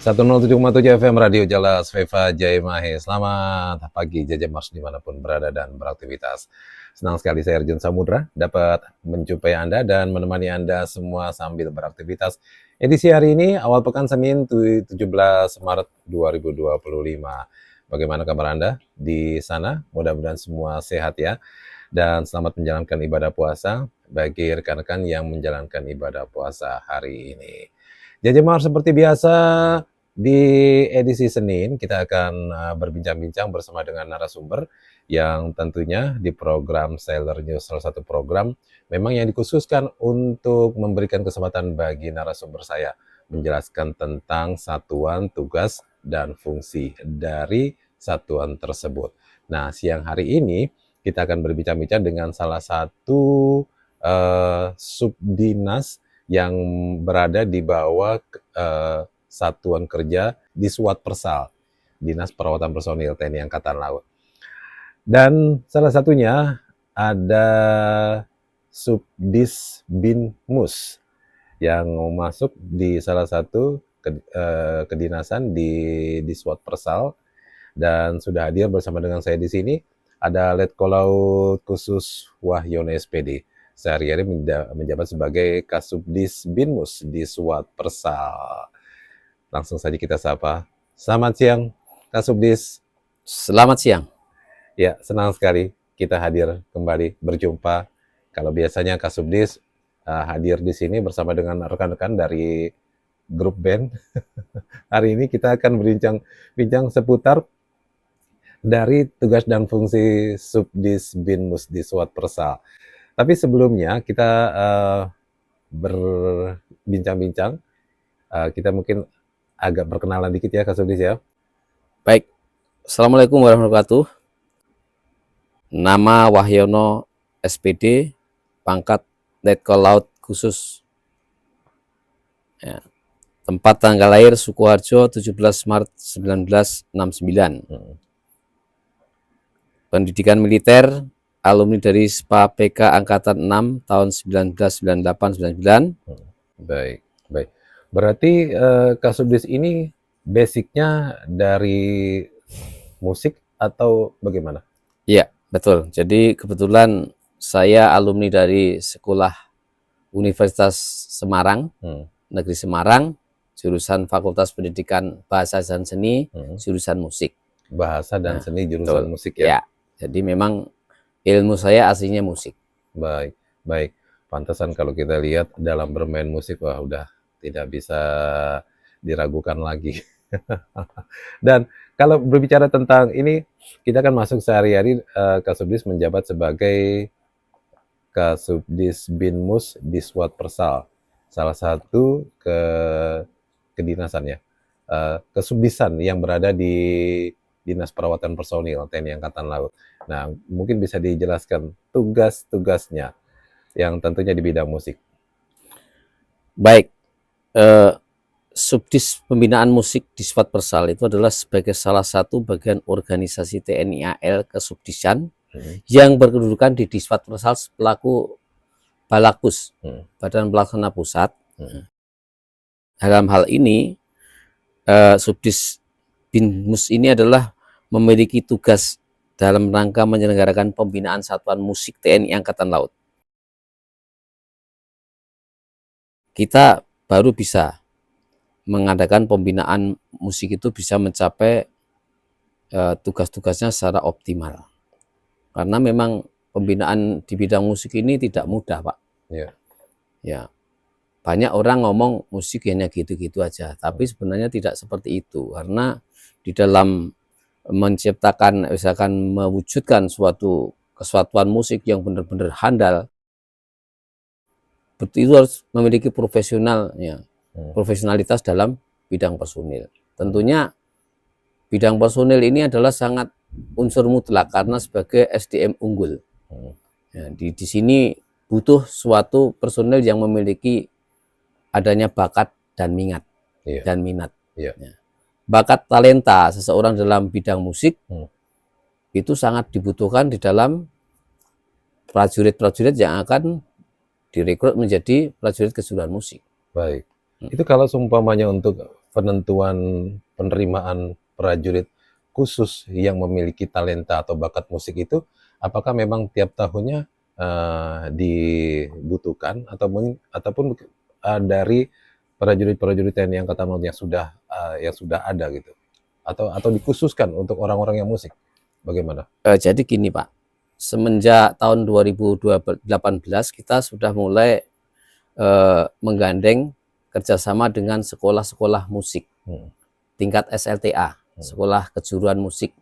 107,7 FM Radio Jelas Veva Jaimahe. Selamat pagi Jajamars dimanapun berada dan beraktivitas. Senang sekali saya Arjun Samudra dapat menjumpai Anda dan menemani Anda semua sambil beraktivitas. Edisi hari ini awal pekan Senin 17 Maret 2025. Bagaimana kabar Anda di sana? Mudah-mudahan semua sehat ya. Dan selamat menjalankan ibadah puasa bagi rekan-rekan yang menjalankan ibadah puasa hari ini. Jajamar seperti biasa di edisi Senin kita akan berbincang-bincang bersama dengan narasumber yang tentunya di program Sailor News, salah satu program memang yang dikhususkan untuk memberikan kesempatan bagi narasumber saya menjelaskan tentang satuan tugas dan fungsi dari satuan tersebut. Nah, siang hari ini kita akan berbincang-bincang dengan salah satu subdinas yang berada di bawah satuan kerja di SWAT Persal, Dinas Perawatan Personil TNI Angkatan Laut. Dan salah satunya ada Subdis Binmus yang masuk di salah satu kedinasan di SWAT Persal dan sudah hadir bersama dengan saya di sini ada Letkol Laut Khusus Wahyono SPD. Sehari-hari menjabat sebagai Kasubdis Binmus di SWAT Persal. Langsung saja kita sapa. Selamat siang, Kasubdis. Selamat siang. Ya, senang sekali kita hadir kembali berjumpa. Kalau biasanya Kasubdis hadir di sini bersama dengan rekan-rekan dari grup band. Hari ini kita akan berbincang seputar dari tugas dan fungsi Subdis Binmus di SWAT Persal. Tapi sebelumnya kita berbincang-bincang, kita mungkin agak berkenalan dikit ya Kak Subdis ya. Baik, Assalamualaikum warahmatullahi wabarakatuh. Nama Wahyono SPD, pangkat Letkol Laut Khusus. Ya. Tempat tanggal lahir Sukoharjo 17 Maret 1969. Pendidikan militer, alumni dari SPA PK Angkatan 6 tahun 1998-99. Baik. Berarti Kasubdis ini basicnya dari musik atau bagaimana? Iya, betul. Jadi kebetulan saya alumni dari Sekolah Universitas Semarang, Negeri Semarang, jurusan Fakultas Pendidikan Bahasa dan Seni, jurusan musik. Bahasa dan seni jurusan musik ya? Ya, jadi memang ilmu saya aslinya musik. Baik. Pantesan kalau kita lihat dalam bermain musik, wah udah tidak bisa diragukan lagi. Dan kalau berbicara tentang ini, kita kan masuk sehari-hari Kasubdis menjabat sebagai Kasubdis Binmus di SWAT Persal, salah satu kedinasannya, kesubdisan yang berada di Dinas Perawatan Personil TNI Angkatan Laut. Nah, mungkin bisa dijelaskan tugas-tugasnya yang tentunya di bidang musik. Baik, Subdis Pembinaan Musik di SWAT Persal itu adalah sebagai salah satu bagian organisasi TNI AL kesubdisan yang berkedudukan di Diswat Persal selaku Balakpus, Badan Pelaksana Pusat. Dalam hal ini, Subdis Binmus ini adalah memiliki tugas dalam rangka menyelenggarakan pembinaan satuan musik TNI Angkatan Laut. Kita baru bisa mengadakan pembinaan musik itu bisa mencapai tugas-tugasnya secara optimal. Karena memang pembinaan di bidang musik ini tidak mudah, Pak. Ya. Banyak orang ngomong musik hanya gitu-gitu aja, tapi sebenarnya tidak seperti itu. Karena di dalam menciptakan, misalkan mewujudkan suatu kesatuan musik yang benar-benar handal, itu harus memiliki profesionalitas dalam bidang personil. Tentunya bidang personil ini adalah sangat unsur mutlak karena sebagai SDM unggul. Ya, di sini butuh suatu personil yang memiliki adanya bakat dan minat. Ya. Bakat talenta seseorang dalam bidang musik itu sangat dibutuhkan di dalam prajurit-prajurit yang akan direkrut menjadi prajurit kejuruan musik. Baik. Itu kalau seumpamanya untuk penentuan penerimaan prajurit khusus yang memiliki talenta atau bakat musik itu, apakah memang tiap tahunnya dibutuhkan ataupun dari prajurit-prajurit TNI Angkatan Laut yang sudah ada gitu, atau dikhususkan untuk orang-orang yang musik, bagaimana? Jadi gini Pak, semenjak tahun 2018 kita sudah mulai menggandeng kerjasama dengan sekolah-sekolah musik tingkat SLTA, sekolah kejuruan musik.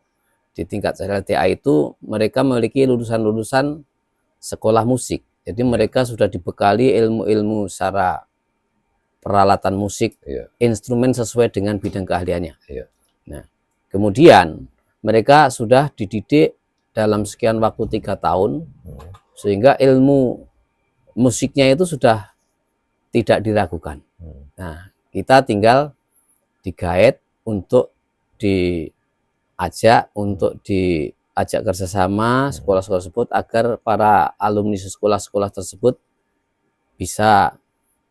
Di tingkat SLTA itu mereka memiliki lulusan-lulusan sekolah musik. Jadi mereka sudah dibekali ilmu-ilmu secara peralatan musik, instrumen sesuai dengan bidang keahliannya. Nah, kemudian mereka sudah dididik dalam sekian waktu 3 tahun, sehingga ilmu musiknya itu sudah tidak diragukan. Nah, kita tinggal digait untuk diajak kerjasama sekolah-sekolah tersebut agar para alumni sekolah-sekolah tersebut bisa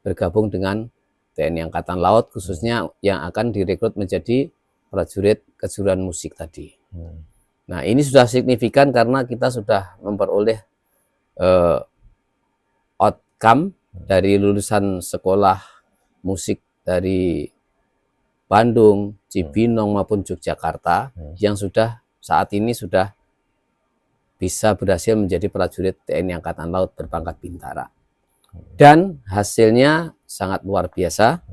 bergabung dengan TNI Angkatan Laut, khususnya yang akan direkrut menjadi prajurit kejuruan musik tadi. Nah, ini sudah signifikan karena kita sudah memperoleh outcome dari lulusan sekolah musik dari Bandung, Cibinong maupun Yogyakarta yang saat ini sudah bisa berhasil menjadi prajurit TNI Angkatan Laut berpangkat bintara. Dan hasilnya sangat luar biasa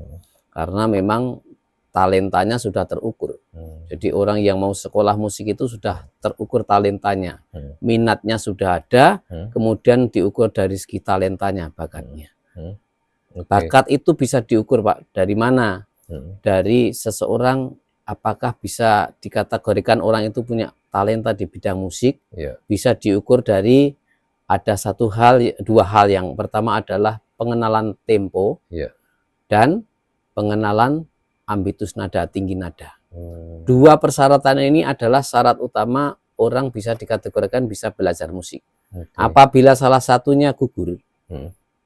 karena memang talentanya sudah terukur. Jadi orang yang mau sekolah musik itu sudah terukur talentanya, minatnya sudah ada, kemudian diukur dari segi talentanya, bakatnya. Bakat itu bisa diukur Pak, dari mana? Dari seseorang apakah bisa dikategorikan orang itu punya talenta di bidang musik, bisa diukur dari ada dua hal. Yang pertama adalah pengenalan tempo dan pengenalan ambitus nada, tinggi nada. Dua persyaratan ini adalah syarat utama orang bisa dikategorikan bisa belajar musik. Apabila salah satunya gugur,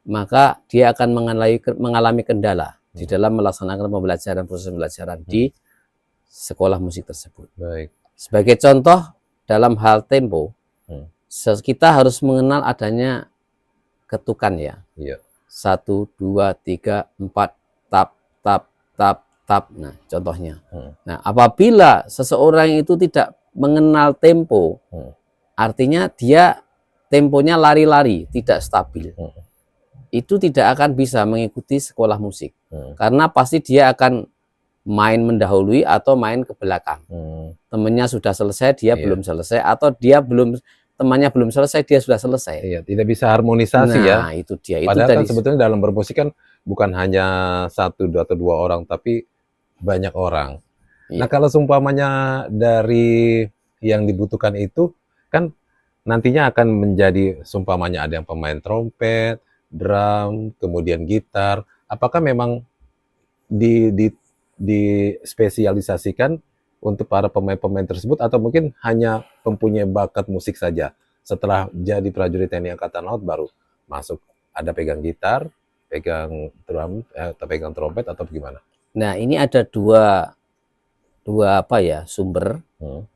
maka dia akan mengalami kendala di dalam melaksanakan proses pembelajaran di sekolah musik tersebut. Sebagai contoh, dalam hal tempo, kita harus mengenal adanya ketukan ya. 1, 2, 3, 4, tap, tap, tap, tap. Nah, contohnya. Nah, apabila seseorang itu tidak mengenal tempo, artinya dia temponya lari-lari, tidak stabil. Itu tidak akan bisa mengikuti sekolah musik. Karena pasti dia akan main mendahului atau main ke belakang. Temannya sudah selesai, dia belum selesai, atau temannya belum selesai, dia sudah selesai. Tidak bisa harmonisasi ya. Nah, itu dia. Padahal kan sebetulnya dalam bermusik kan bukan hanya 1 atau 2 orang, tapi banyak orang. Nah, kalau seumpamanya dari yang dibutuhkan itu kan nantinya akan menjadi seumpamanya ada yang pemain trompet, drum, kemudian gitar. Apakah memang dispesialisasikan untuk para pemain-pemain tersebut, atau mungkin hanya mempunyai bakat musik saja? Setelah jadi prajurit TNI Angkatan Laut baru masuk, ada pegang gitar, pegang drum, atau pegang trompet, atau gimana? Nah, ini ada dua sumber.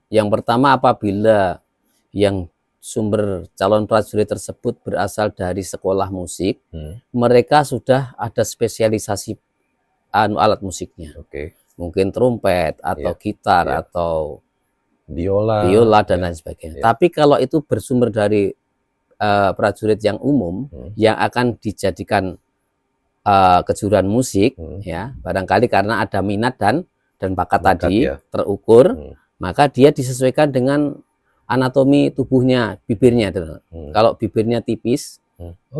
Yang pertama, apabila yang sumber calon prajurit tersebut berasal dari sekolah musik, mereka sudah ada spesialisasi alat musiknya. Mungkin trompet atau gitar atau biola dan lain sebagainya. Tapi kalau itu bersumber dari prajurit yang umum yang akan dijadikan kejuruan musik, ya barangkali karena ada minat dan bakat tadi terukur, maka dia disesuaikan dengan anatomi tubuhnya, bibirnya. Kalau bibirnya tipis,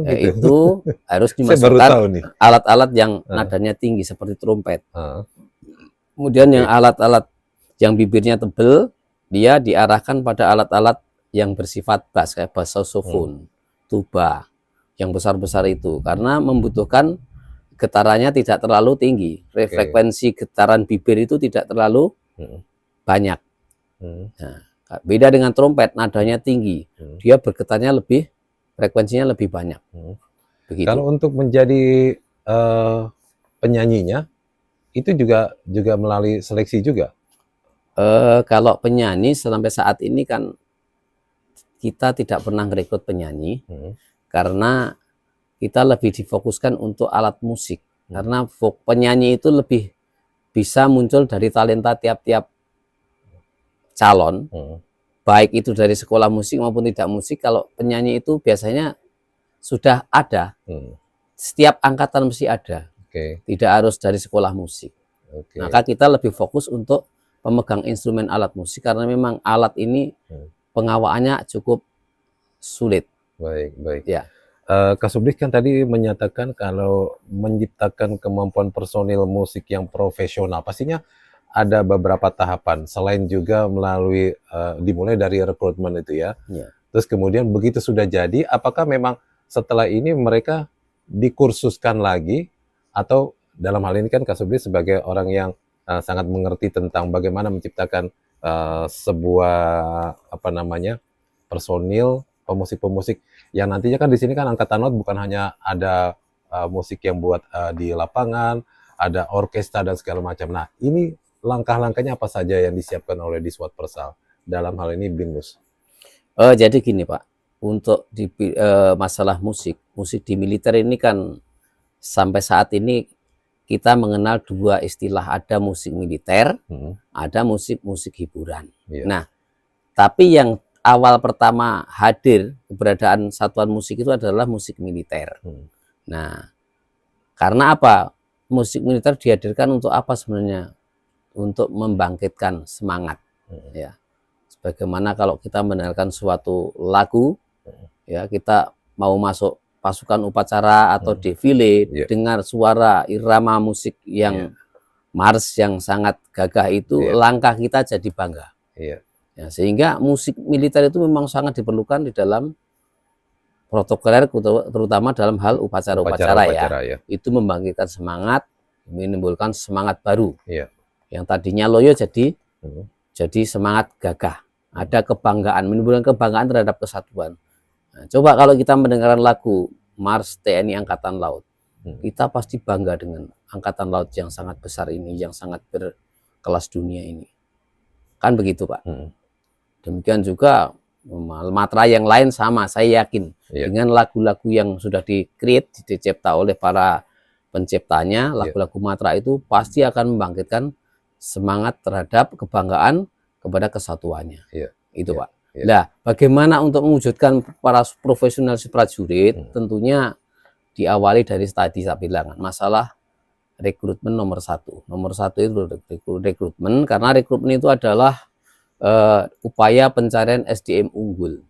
itu harus dimasukkan alat-alat yang nadanya tinggi seperti trompet. Kemudian yang alat-alat yang bibirnya tebal, dia diarahkan pada alat-alat yang bersifat bass, kayak bass saxophone, tuba, yang besar-besar itu, karena membutuhkan getarannya tidak terlalu tinggi. Frekuensi getaran bibir itu tidak terlalu banyak. Nah, beda dengan trompet, nadanya tinggi, dia bergetarnya frekuensinya lebih banyak. Begitu. Kalau untuk menjadi penyanyinya, itu juga melalui seleksi juga. Kalau penyanyi sampai saat ini kan kita tidak pernah merekrut penyanyi karena kita lebih difokuskan untuk alat musik. Karena penyanyi itu lebih bisa muncul dari talenta tiap-tiap calon, baik itu dari sekolah musik maupun tidak musik. Kalau penyanyi itu biasanya sudah ada, setiap angkatan mesti ada, tidak harus dari sekolah musik. Maka kita lebih fokus untuk pemegang instrumen alat musik karena memang alat ini pengawaannya cukup sulit. Baik. Ya. Kasubdit kan tadi menyatakan kalau menciptakan kemampuan personil musik yang profesional, pastinya ada beberapa tahapan, selain juga melalui dimulai dari rekrutmen itu ya. Terus kemudian begitu sudah jadi, apakah memang setelah ini mereka dikursuskan lagi, atau dalam hal ini kan Kasubdit sebagai orang yang sangat mengerti tentang bagaimana menciptakan sebuah personil pemusik-pemusik yang nantinya kan di sini kan Angkatan Laut bukan hanya ada musik yang buat di lapangan, ada orkestra dan segala macam. Nah, ini langkah-langkahnya apa saja yang disiapkan oleh Diswat Persal dalam hal ini BINUS? Jadi gini Pak, untuk di masalah musik di militer ini kan sampai saat ini kita mengenal dua istilah, ada musik militer, ada musik hiburan. Nah, tapi yang awal pertama hadir keberadaan satuan musik itu adalah musik militer. Nah, karena apa? Musik militer dihadirkan untuk apa sebenarnya? Untuk membangkitkan semangat. Ya, sebagaimana kalau kita mendengarkan suatu lagu, ya kita mau masuk pasukan upacara atau defile, dengar suara irama musik yang mars yang sangat gagah itu, langkah kita jadi bangga. Ya, sehingga musik militer itu memang sangat diperlukan di dalam protokoler, terutama dalam hal upacara-upacara ya. Itu membangkitkan semangat, menimbulkan semangat baru. Yang tadinya loyo jadi semangat gagah. Ada kebanggaan, menimbulkan kebanggaan terhadap kesatuan. Nah, coba kalau kita mendengarkan lagu Mars TNI Angkatan Laut, kita pasti bangga dengan Angkatan Laut yang sangat besar ini, yang sangat berkelas dunia ini. Kan begitu Pak. Demikian juga matra yang lain sama, saya yakin dengan lagu-lagu yang sudah dicipta oleh para penciptanya, lagu-lagu matra itu pasti akan membangkitkan semangat terhadap kebanggaan kepada kesatuannya. Itu Pak. Nah, bagaimana untuk mewujudkan para profesional prajurit? Tentunya diawali dari tadi saya bilang, masalah rekrutmen nomor satu. Nomor satu itu rekrutmen, karena rekrutmen itu adalah upaya pencarian SDM unggul.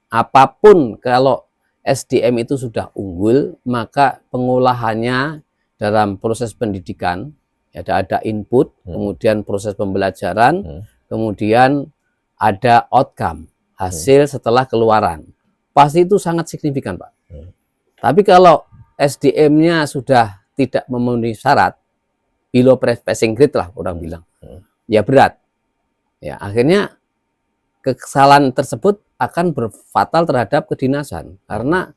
Apapun kalau SDM itu sudah unggul, maka pengolahannya dalam proses pendidikan ada input, kemudian proses pembelajaran, kemudian ada outcome, hasil setelah keluaran. Pasti itu sangat signifikan Pak. Tapi kalau SDM-nya sudah tidak memenuhi syarat, below passing grade lah orang bilang, ya berat. Ya, akhirnya kesalahan tersebut akan berfatal terhadap kedinasan. Karena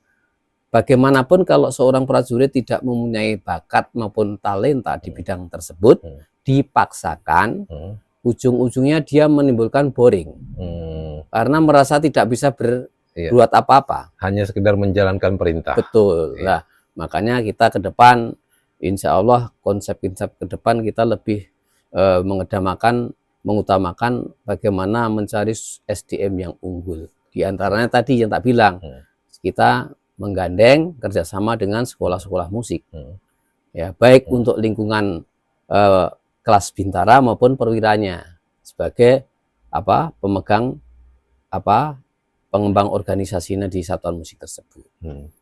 bagaimanapun kalau seorang prajurit tidak mempunyai bakat maupun talenta di bidang tersebut, dipaksakan, ujung-ujungnya dia menimbulkan boring. Karena merasa tidak bisa berbuat apa-apa. Hanya sekedar menjalankan perintah. Betul. Nah, makanya kita ke depan, insya Allah konsep-konsep ke depan kita lebih mengutamakan bagaimana mencari SDM yang unggul. Di antaranya tadi yang tak bilang, kita menggandeng kerjasama dengan sekolah-sekolah musik. Ya, baik untuk lingkungan kelas bintara maupun perwiranya sebagai pengembang organisasinya di satuan musik tersebut.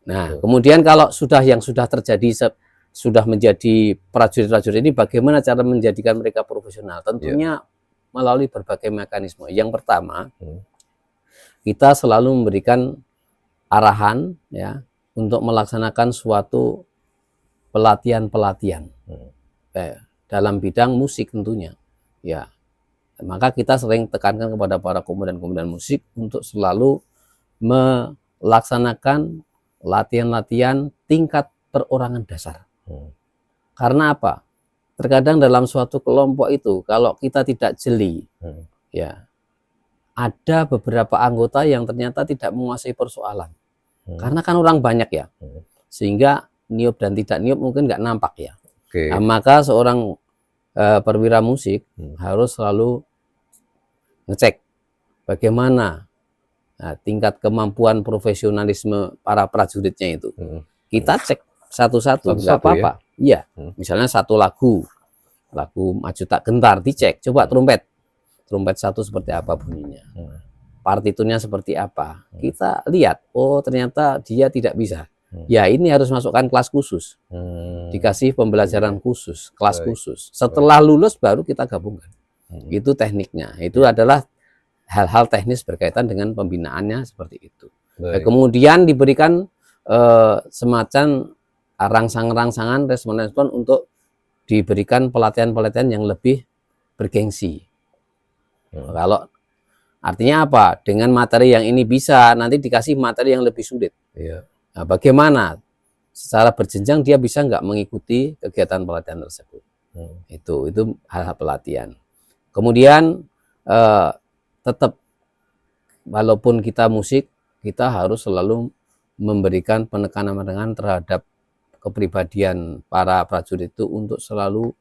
Nah, kemudian kalau sudah terjadi sudah menjadi prajurit-prajurit ini, bagaimana cara menjadikan mereka profesional? Tentunya melalui berbagai mekanisme. Yang pertama, kita selalu memberikan arahan ya untuk melaksanakan suatu pelatihan-pelatihan dalam bidang musik tentunya. Ya, maka kita sering tekankan kepada para komandan-komandan musik untuk selalu melaksanakan latihan-latihan tingkat perorangan dasar. Karena apa? terkadang dalam suatu kelompok itu kalau kita tidak jeli, ya ada beberapa anggota yang ternyata tidak menguasai persoalan. Karena kan orang banyak ya, sehingga niup dan tidak niup mungkin nggak nampak ya. Nah, maka seorang perwira musik harus selalu ngecek bagaimana tingkat kemampuan profesionalisme para prajuritnya itu. Kita cek satu-satu, nggak apa-apa. Iya, misalnya satu lagu Maju Tak Gentar dicek, coba trompet satu seperti apa bunyinya, partiturnya seperti apa. Kita lihat, oh ternyata dia tidak bisa. Ya ini harus masukkan kelas khusus, dikasih pembelajaran khusus, kelas khusus. Setelah lulus baru kita gabungkan. Itu tekniknya. Itu adalah hal-hal teknis berkaitan dengan pembinaannya seperti itu. Kemudian diberikan semacam rangsangan-rangsangan, respon-respon untuk diberikan pelatihan-pelatihan yang lebih bergengsi. Kalau artinya apa? Dengan materi yang ini bisa, nanti dikasih materi yang lebih sulit. Nah, bagaimana secara berjenjang dia bisa nggak mengikuti kegiatan pelatihan tersebut? Itu hal-hal pelatihan. Kemudian tetap walaupun kita musik, kita harus selalu memberikan penekanan terhadap kepribadian para prajurit itu untuk selalu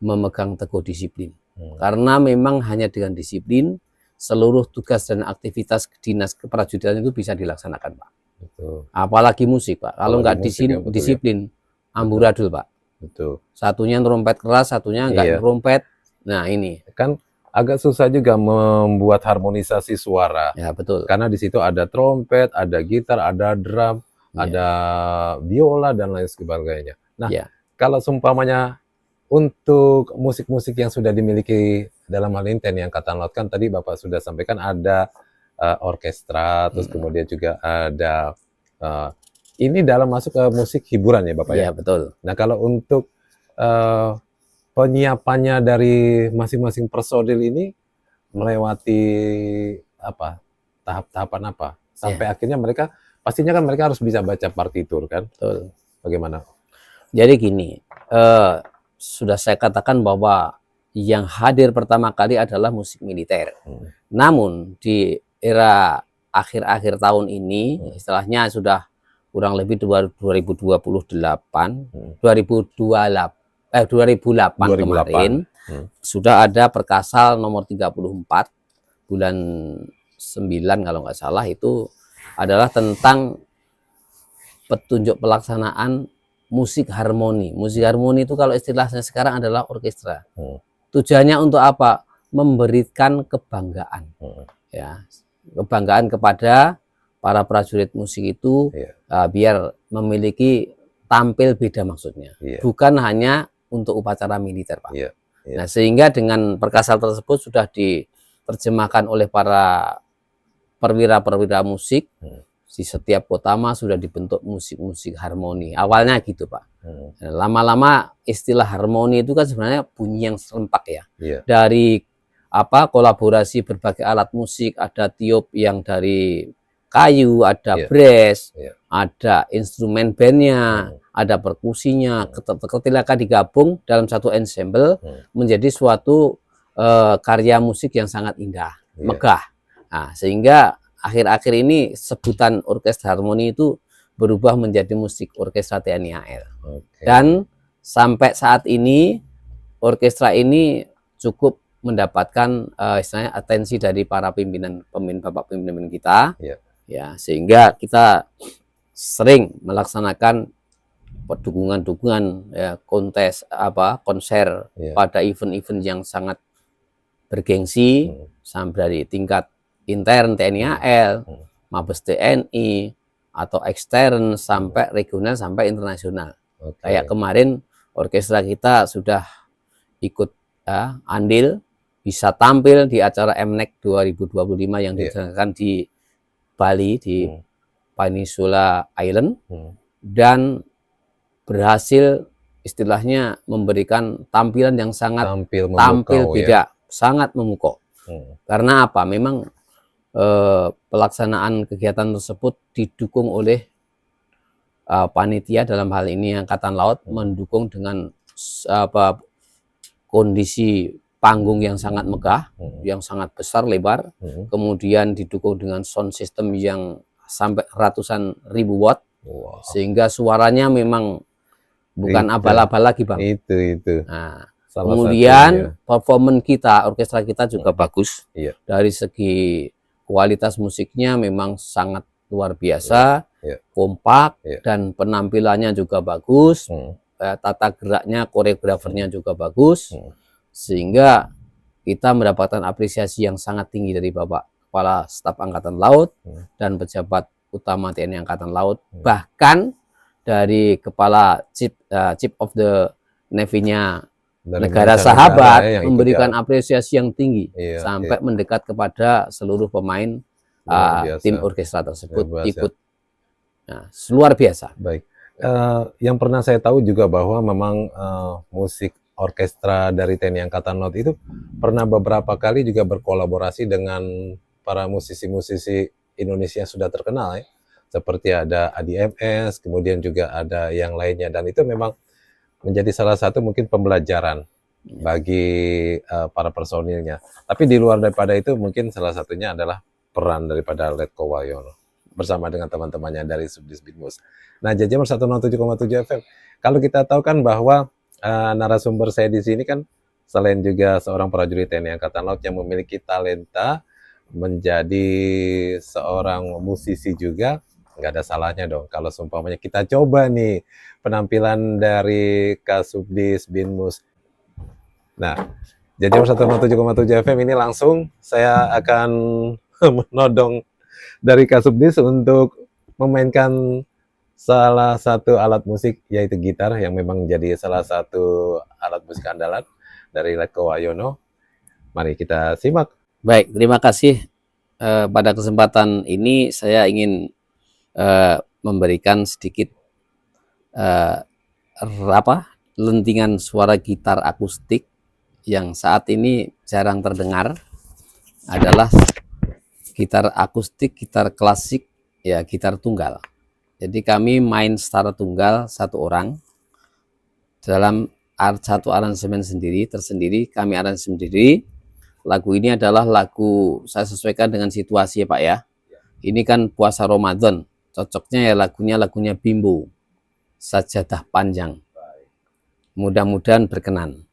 memegang teguh disiplin. Karena memang hanya dengan disiplin seluruh tugas dan aktivitas dinas keprajuritan itu bisa dilaksanakan, Pak. Betul. Apalagi musik, Pak. Kalau nggak disiplin, amburadul, Pak. Betul. Satunya trompet keras, satunya nggak trompet. Nah ini kan agak susah juga membuat harmonisasi suara. Ya betul. Karena di situ ada trompet, ada gitar, ada drum, ada biola dan lain sebagainya. Nah, kalau seumpamanya untuk musik-musik yang sudah dimiliki dalam hal ini TNI Angkatan Laut, kan tadi Bapak sudah sampaikan ada orkestra, terus kemudian juga ada ini dalam masuk ke musik hiburan ya Bapak ya? Iya betul. Nah kalau untuk penyiapannya dari masing-masing personil ini melewati apa tahap-tahapan apa sampai akhirnya mereka pastinya kan mereka harus bisa baca partitur kan? Betul. Bagaimana? Jadi gini, sudah saya katakan bahwa yang hadir pertama kali adalah musik militer. Namun di era akhir-akhir tahun ini, istilahnya sudah kurang lebih 2028 kemarin, sudah ada Perkasal nomor 34 bulan 9 kalau nggak salah, itu adalah tentang petunjuk pelaksanaan musik harmoni. Musik harmoni itu kalau istilahnya sekarang adalah orkestra. Tujuannya untuk apa? Memberikan kebanggaan. Ya, kebanggaan kepada para prajurit musik itu, biar memiliki tampil beda maksudnya. Bukan hanya untuk upacara militer, Pak. Nah, sehingga dengan Perkasal tersebut sudah diterjemahkan oleh para perwira-perwira musik. Di setiap kota mah sudah dibentuk musik-musik harmoni. Awalnya gitu, Pak. Lama-lama istilah harmoni itu kan sebenarnya bunyi yang serempak ya. Dari kolaborasi berbagai alat musik, ada tiup yang dari kayu, ada brass, ada instrumen bandnya, ada perkusinya, ketika digabung dalam satu ensemble menjadi suatu karya musik yang sangat indah, megah. Nah, sehingga akhir-akhir ini sebutan orkestra harmoni itu berubah menjadi musik orkestra TNI AL. Dan sampai saat ini orkestra ini cukup mendapatkan istilahnya atensi dari para bapak pimpinan kita, ya, sehingga kita sering melaksanakan dukungan kontes konser pada event-event yang sangat bergengsi, sampai dari tingkat intern TNI AL, Mabes TNI, atau ekstern sampai regional sampai internasional. Kayak kemarin orkestra kita sudah ikut andil bisa tampil di acara MNEC 2025 yang diselenggarakan di Bali, di Peninsula Island, dan berhasil istilahnya memberikan tampilan yang sangat tampil beda, sangat memukau. Karena apa? Memang pelaksanaan kegiatan tersebut didukung oleh panitia, dalam hal ini Angkatan Laut, mendukung dengan kondisi panggung yang sangat megah, yang sangat besar lebar, kemudian didukung dengan sound system yang sampai ratusan ribu watt, sehingga suaranya memang bukan abal-abal lagi, Bang. Itu. Nah, kemudian performance kita, orkestra kita juga bagus. Dari segi kualitas musiknya memang sangat luar biasa, kompak, dan penampilannya juga bagus. Tata geraknya, koreografernya juga bagus, sehingga kita mendapatkan apresiasi yang sangat tinggi dari Bapak Kepala Staf Angkatan Laut dan pejabat utama TNI Angkatan Laut, bahkan dari Kepala Chief of the Navy-nya negara sahabat memberikan apresiasi yang tinggi sampai mendekat kepada seluruh pemain tim orkestra tersebut ikut. Nah, luar biasa. Baik. Yang pernah saya tahu juga bahwa memang musik orkestra dari TNI Angkatan Laut itu pernah beberapa kali juga berkolaborasi dengan para musisi-musisi Indonesia yang sudah terkenal ya. Seperti ada Adi MS, kemudian juga ada yang lainnya, dan itu memang menjadi salah satu mungkin pembelajaran bagi para personilnya. Tapi di luar daripada itu mungkin salah satunya adalah peran daripada Letko Wayono bersama dengan teman-temannya dari Subdis Binmus. Nah, Jajamar 107,7 FM. Kalau kita tahu kan bahwa narasumber saya di sini kan selain juga seorang prajurit TNI Angkatan Laut yang memiliki talenta menjadi seorang musisi juga, nggak ada salahnya dong kalau seumpamanya kita coba nih penampilan dari Kasubdis Binmus. Nah, Jajamar 107,7 FM ini langsung saya akan menodong dari Kasubdis untuk memainkan salah satu alat musik, yaitu gitar, yang memang menjadi salah satu alat musik andalan dari Letko Wayono. Mari kita simak. Baik, terima kasih. Pada kesempatan ini saya ingin memberikan sedikit lentingan suara gitar akustik yang saat ini jarang terdengar, adalah gitar akustik, gitar klasik, ya gitar tunggal. Jadi kami main secara tunggal satu orang dalam satu aransemen tersendiri, kami aransemen sendiri. Lagu ini adalah lagu saya sesuaikan dengan situasi ya Pak ya. Ini kan puasa Ramadan, cocoknya ya lagunya Bimbo, Sajadah Panjang. Mudah-mudahan berkenan.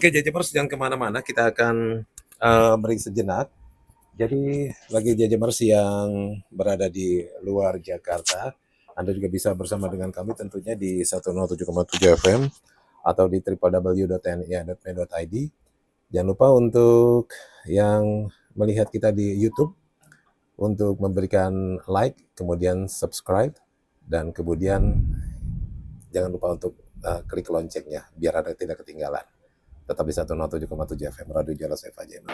Oke, Jajamers jangan kemana-mana, kita akan break sejenak. Jadi bagi Jajamers yang berada di luar Jakarta, Anda juga bisa bersama dengan kami tentunya di 107,7 FM atau di www.tnia.me.id. Jangan lupa untuk yang melihat kita di YouTube untuk memberikan like, kemudian subscribe, dan kemudian jangan lupa untuk klik loncengnya biar Anda tidak ketinggalan. Tetap di 107,7 FM Radio Jala Seva Jema.